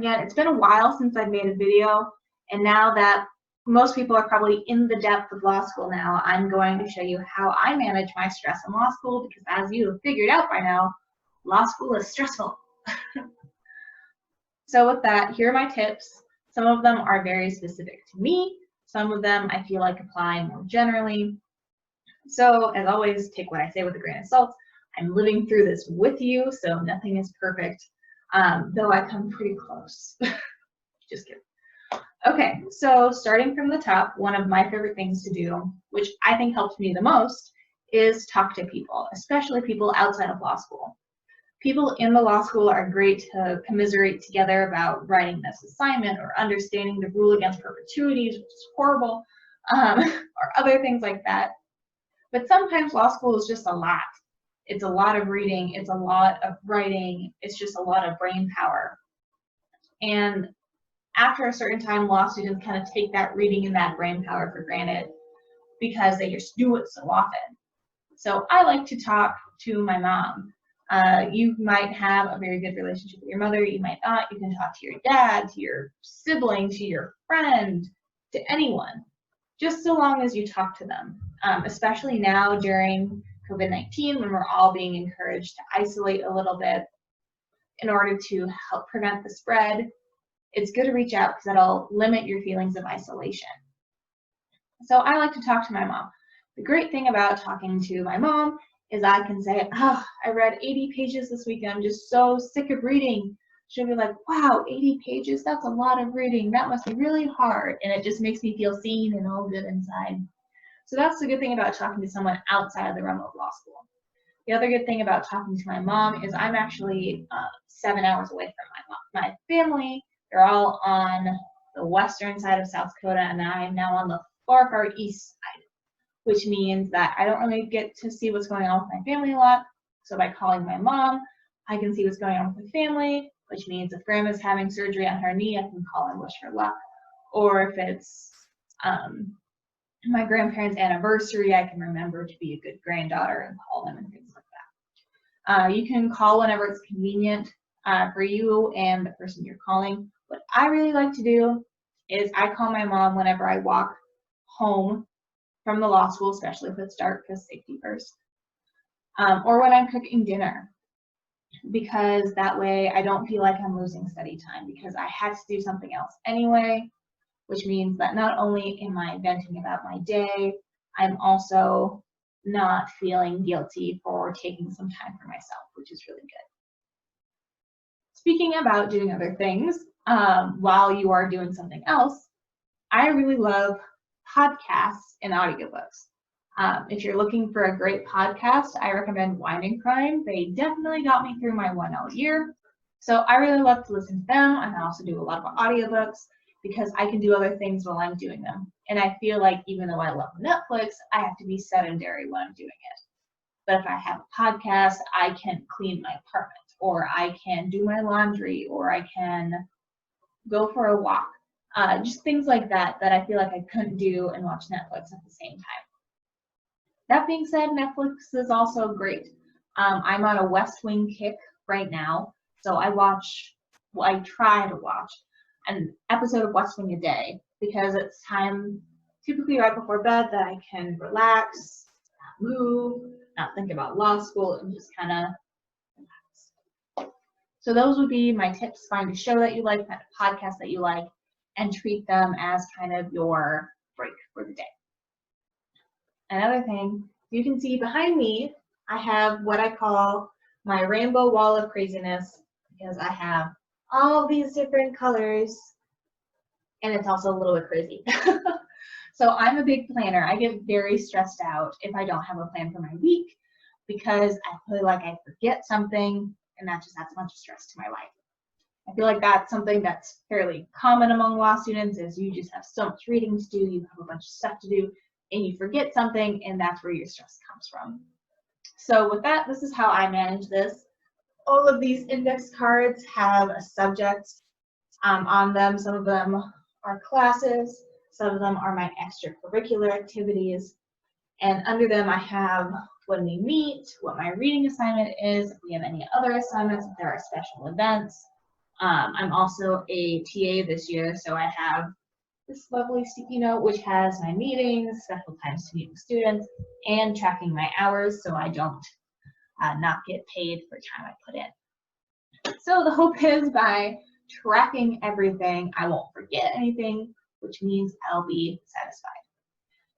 again. It's been a while since I've made a video, and now that most people are probably in the depth of law school now, I'm going to show you how I manage my stress in law school, because as you have figured out by now, law school is stressful. So with that, here are my tips. Some of them are very specific to me. Some of them I feel like apply more generally. So as always, take what I say with a grain of salt. I'm living through this with you, so nothing is perfect, though I come pretty close. Just kidding. Okay, so starting from the top, one of my favorite things to do, which I think helps me the most, is talk to people, especially people outside of law school. People in the law school are great to commiserate together about writing this assignment or understanding the rule against perpetuities, which is horrible, or other things like that. But sometimes law school is just a lot. It's a lot of reading, it's a lot of writing, it's just a lot of brain power. And after a certain time, law students kind of take that reading and that brain power for granted because they just do it so often. So I like to talk to my mom. You might have a very good relationship with your mother, you might not. You can talk to your dad, to your sibling, to your friend, to anyone, just so long as you talk to them. Especially now during COVID-19, when we're all being encouraged to isolate a little bit in order to help prevent the spread, it's good to reach out because that'll limit your feelings of isolation. So I like to talk to my mom. The great thing about talking to my mom is I can say, oh, I read 80 pages this week and I'm just so sick of reading. She'll be like, wow, 80 pages, that's a lot of reading. That must be really hard. And it just makes me feel seen and all good inside. So that's the good thing about talking to someone outside of the realm of law school. The other good thing about talking to my mom is I'm actually 7 hours away from my family. They're all on the western side of South Dakota, and I am now on the far, far east side, which means that I don't really get to see what's going on with my family a lot. So by calling my mom, I can see what's going on with the family, which means if grandma's having surgery on her knee, I can call and wish her luck. Or if it's my grandparents' anniversary, I can remember to be a good granddaughter and call them and things like that. You can call whenever it's convenient for you and the person you're calling. What I really like to do is I call my mom whenever I walk home from the law school, especially if it's dark, because safety first, or when I'm cooking dinner, because that way I don't feel like I'm losing study time because I had to do something else anyway, which means that not only am I venting about my day, I'm also not feeling guilty for taking some time for myself, which is really good. Speaking about doing other things while you are doing something else, I really love podcasts and audiobooks. If you're looking for a great podcast, I recommend Wine and Crime. They definitely got me through my 1L year. So I really love to listen to them. And I also do a lot of audiobooks because I can do other things while I'm doing them. And I feel like even though I love Netflix, I have to be sedentary when I'm doing it. But if I have a podcast, I can clean my apartment, or I can do my laundry, or I can go for a walk. Just things like that that I feel like I couldn't do and watch Netflix at the same time. That being said, Netflix is also great. I'm on a West Wing kick right now, so I try to watch an episode of West Wing a day because it's time, typically right before bed, that I can relax, not move, not think about law school, and just kind of relax. So those would be my tips. Find a show that you like, find a podcast that you like, and treat them as kind of your break for the day. Another thing, you can see behind me, I have what I call my rainbow wall of craziness because I have all these different colors and it's also a little bit crazy. So I'm a big planner. I get very stressed out if I don't have a plan for my week because I feel like I forget something and that just adds a bunch of stress to my life. I feel like that's something that's fairly common among law students is you just have so much reading to do, you have a bunch of stuff to do, and you forget something, and that's where your stress comes from. So with that, this is how I manage this. All of these index cards have a subject on them. Some of them are classes, some of them are my extracurricular activities, and under them I have when we meet, what my reading assignment is, if we have any other assignments, if there are special events, I'm also a TA this year, so I have this lovely sticky note which has my meetings, special times to meet with students, and tracking my hours so I don't not get paid for time I put in. So the hope is by tracking everything, I won't forget anything, which means I'll be satisfied.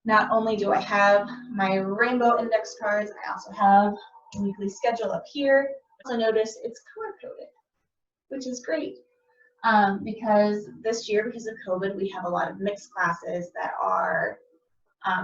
Not only do I have my rainbow index cards, I also have a weekly schedule up here. Also notice it's color-coded, which is great. Because this year, because of COVID, we have a lot of mixed classes that are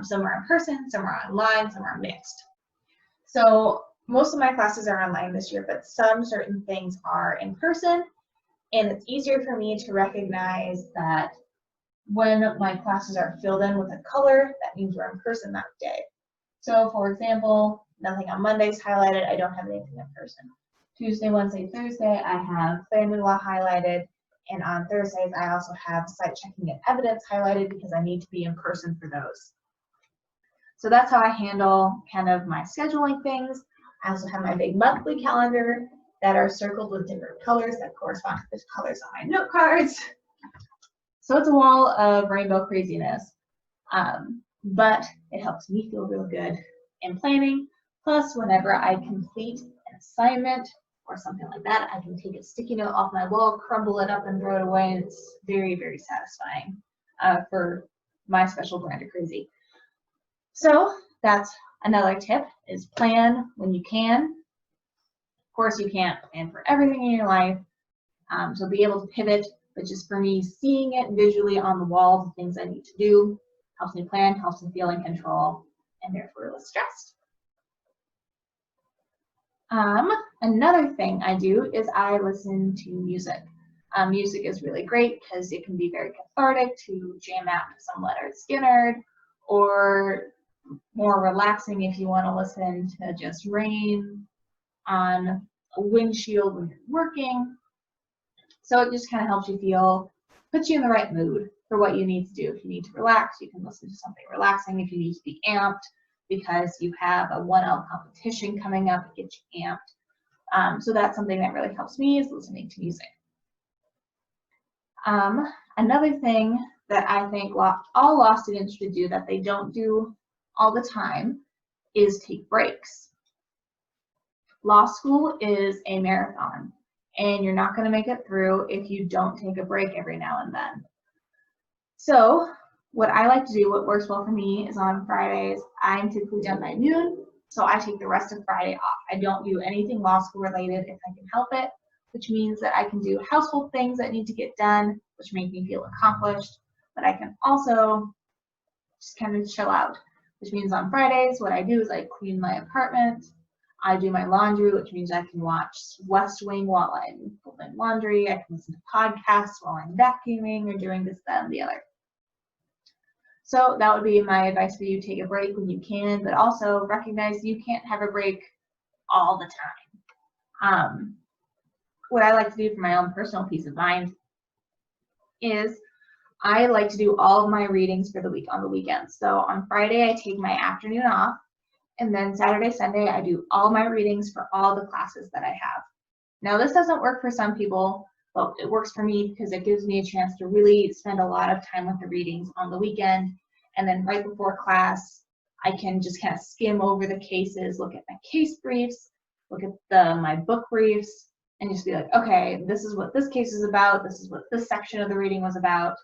some are in person, some are online, some are mixed. So most of my classes are online this year, but some certain things are in person, and it's easier for me to recognize that when my classes are filled in with a color, that means we're in person that day. So for example, nothing on Mondays highlighted, I don't have anything in person. Tuesday, Wednesday, Thursday, I have family law highlighted, and on Thursdays, I also have site checking and evidence highlighted because I need to be in person for those. So that's how I handle kind of my scheduling things. I also have my big monthly calendar that are circled with different colors that correspond to the colors on my note cards. So it's a wall of rainbow craziness, but it helps me feel real good in planning. Plus, whenever I complete an assignment or something like that, I can take a sticky note off my wall, crumble it up, and throw it away, and it's very, very satisfying for my special brand of crazy. So that's another tip, is plan when you can. Of course, you can't plan for everything in your life, so be able to pivot. But just for me, seeing it visually on the wall, the things I need to do, helps me plan, helps me feel in control, and therefore less stressed. Another thing I do is I listen to music. Music is really great because it can be very cathartic to jam out to some Leonard Skinner, or more relaxing if you want to listen to just rain on a windshield when you're working. So it just kind of helps you feel, puts you in the right mood for what you need to do. If you need to relax, you can listen to something relaxing. If you need to be amped because you have a 1L competition coming up, it gets you amped. So that's something that really helps me, is listening to music. Another thing that I think all law students should do that they don't do all the time is take breaks. Law school is a marathon, and you're not going to make it through if you don't take a break every now and then. So what I like to do, what works well for me, is on Fridays, I'm typically done by noon, so I take the rest of Friday off. I don't do anything law school related if I can help it, which means that I can do household things that need to get done, which make me feel accomplished, but I can also just kind of chill out, which means on Fridays, what I do is I clean my apartment, I do my laundry, which means I can watch West Wing while I'm folding laundry, I can listen to podcasts while I'm vacuuming or doing this, that, and the other. So that would be my advice for you: take a break when you can, but also recognize you can't have a break all the time. What I like to do for my own personal peace of mind is I like to do all of my readings for the week on the weekends. So on Friday, I take my afternoon off, and then Saturday, Sunday, I do all my readings for all the classes that I have. Now, this doesn't work for some people, but it works for me because it gives me a chance to really spend a lot of time with the readings on the weekend, and then right before class, I can just kind of skim over the cases, look at my case briefs, look at my book briefs, and just be like, okay, this is what this case is about, this is what this section of the reading was about,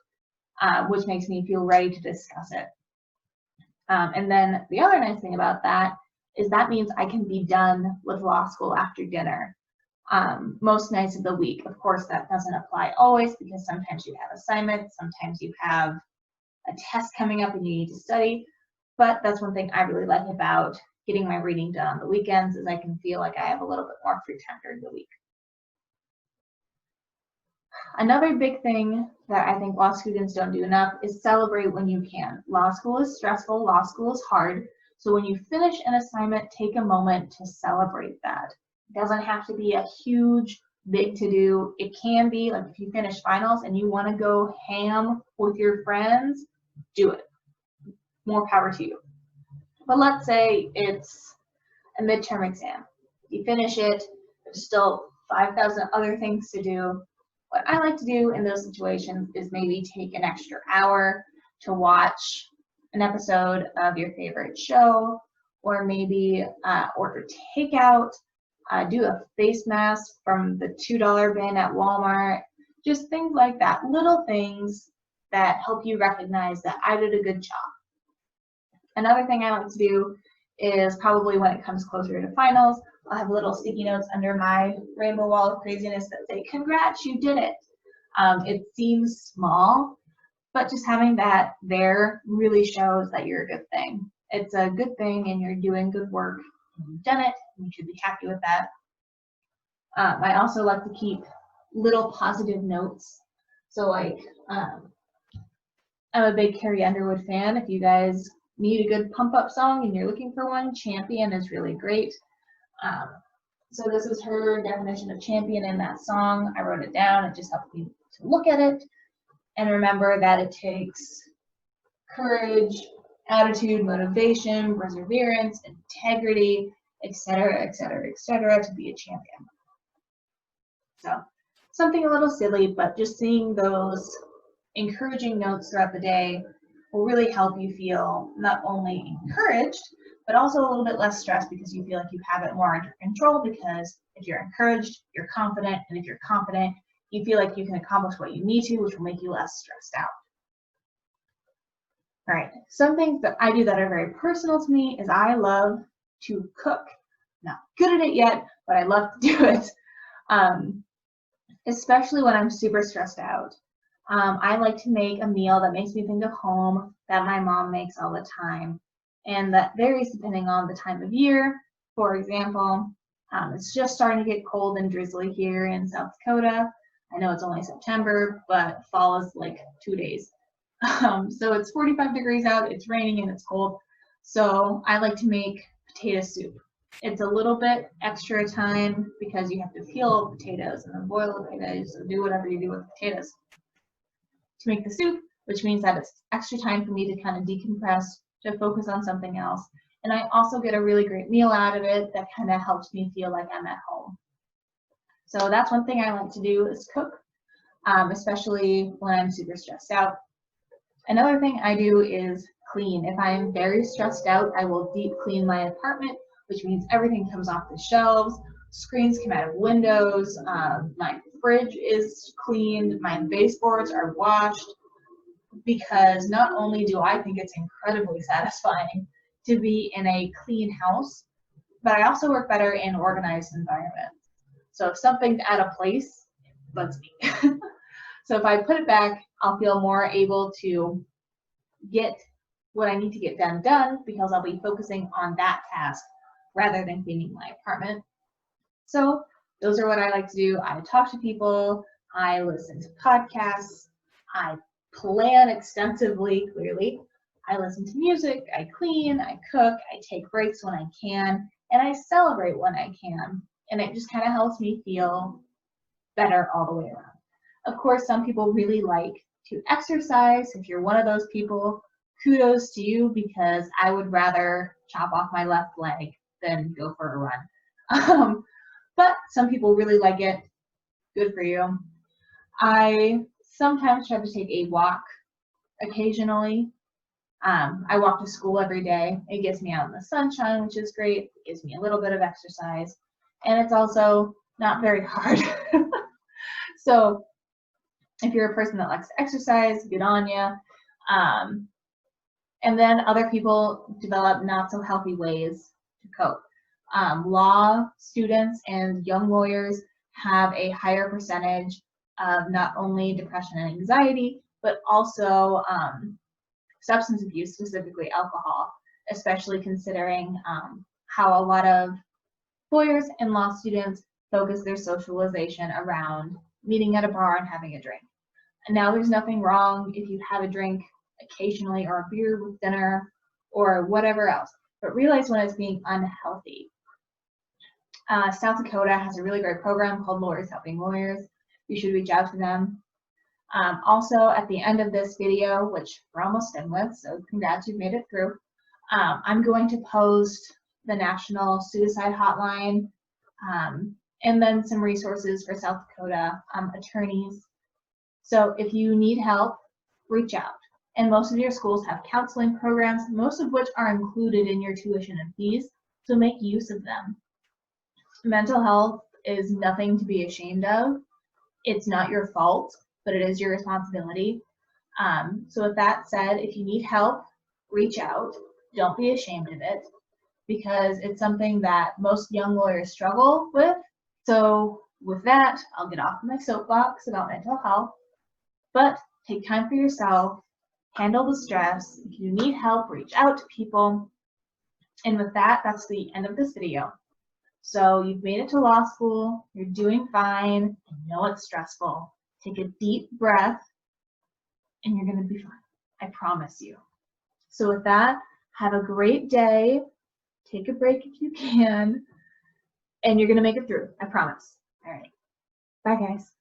which makes me feel ready to discuss it. And then the other nice thing about that is that means I can be done with law school after dinner most nights of the week. Of course, that doesn't apply always, because sometimes you have assignments, sometimes you have a test coming up and you need to study, but that's one thing I really like about getting my reading done on the weekends, is I can feel like I have a little bit more free time during the week. Another big thing that I think law students don't do enough is celebrate when you can. Law school is stressful, law school is hard, so when you finish an assignment, take a moment to celebrate that. It doesn't have to be a huge, big to-do. It can be, like if you finish finals and you want to go ham with your friends, do it. More power to you. But let's say it's a midterm exam. You finish it, there's still 5,000 other things to do. What I like to do in those situations is maybe take an extra hour to watch an episode of your favorite show, or maybe order takeout, do a face mask from the $2 bin at Walmart, just things like that, little things that help you recognize that I did a good job. Another thing I like to do is probably when it comes closer to finals, I'll have little sticky notes under my rainbow wall of craziness that say, congrats, you did it. It seems small, but just having that there really shows that you're a good thing. It's a good thing and you're doing good work and you've done it and you should be happy with that. I also like to keep little positive notes. So like, I'm a big Carrie Underwood fan. If you guys need a good pump up song and you're looking for one, Champion is really great. So this is her definition of champion in that song. I wrote it down. It just helped me to look at it and remember that it takes courage, attitude, motivation, perseverance, integrity, etc., etc., etc., to be a champion. So something a little silly, but just seeing those encouraging notes throughout the day will really help you feel not only encouraged, but also a little bit less stressed because you feel like you have it more under control, because if you're encouraged, you're confident, and if you're confident, you feel like you can accomplish what you need to, which will make you less stressed out. All right, some things that I do that are very personal to me is I love to cook. Not good at it yet, but I love to do it, especially when I'm super stressed out. I like to make a meal that makes me think of home, that my mom makes all the time, and that varies depending on the time of year. For example, it's just starting to get cold and drizzly here in South Dakota. I know it's only September, but fall is like 2 days. So it's 45 degrees out, it's raining and it's cold. So I like to make potato soup. It's a little bit extra time because you have to peel potatoes and then boil the potatoes and do whatever you do with potatoes to make the soup, which means that it's extra time for me to kind of decompress, to focus on something else. And I also get a really great meal out of it that kind of helps me feel like I'm at home. So that's one thing I like to do is cook, especially when I'm super stressed out. Another thing I do is clean. If I'm very stressed out, I will deep clean my apartment, which means everything comes off the shelves, screens come out of windows, my fridge is cleaned, my baseboards are washed, because not only do I think it's incredibly satisfying to be in a clean house, but I also work better in organized environments. So if something's out of place, it bugs me. So if I put it back, I'll feel more able to get what I need to get done because I'll be focusing on that task rather than cleaning my apartment. So those are what I like to do. I talk to people, I listen to podcasts, I plan extensively, clearly. I listen to music, I clean, I cook, I take breaks when I can, and I celebrate when I can. And it just kind of helps me feel better all the way around. Of course, some people really like to exercise. If you're one of those people, kudos to you, because I would rather chop off my left leg than go for a run. But some people really like it. Good for you. I sometimes try to take a walk occasionally. I walk to school every day. It gets me out in the sunshine, which is great. It gives me a little bit of exercise. And it's also not very hard. So if you're a person that likes to exercise, good on you. And then other people develop not so healthy ways to cope. Law students and young lawyers have a higher percentage of not only depression and anxiety, but also substance abuse, specifically alcohol, especially considering how a lot of lawyers and law students focus their socialization around meeting at a bar and having a drink. And now there's nothing wrong if you have a drink occasionally or a beer with dinner or whatever else, but realize when it's being unhealthy. South Dakota has a really great program called Lawyers Helping Lawyers. You should reach out to them. Also, at the end of this video, which we're almost done with, so congrats, you've made it through, I'm going to post the National Suicide Hotline and then some resources for South Dakota attorneys. So if you need help, reach out. And most of your schools have counseling programs, most of which are included in your tuition and fees, so make use of them. Mental health is nothing to be ashamed of. It's not your fault, but it is your responsibility. So with that said, if you need help, reach out. Don't be ashamed of it, because it's something that most young lawyers struggle with. So with that, I'll get off my soapbox about mental health, but take time for yourself, handle the stress. If you need help, reach out to people. And with that, that's the end of this video. So you've made it to law school, you're doing fine, I know it's stressful. Take a deep breath and you're gonna be fine, I promise you. So with that, have a great day, take a break if you can, and you're gonna make it through, I promise. All right, bye guys.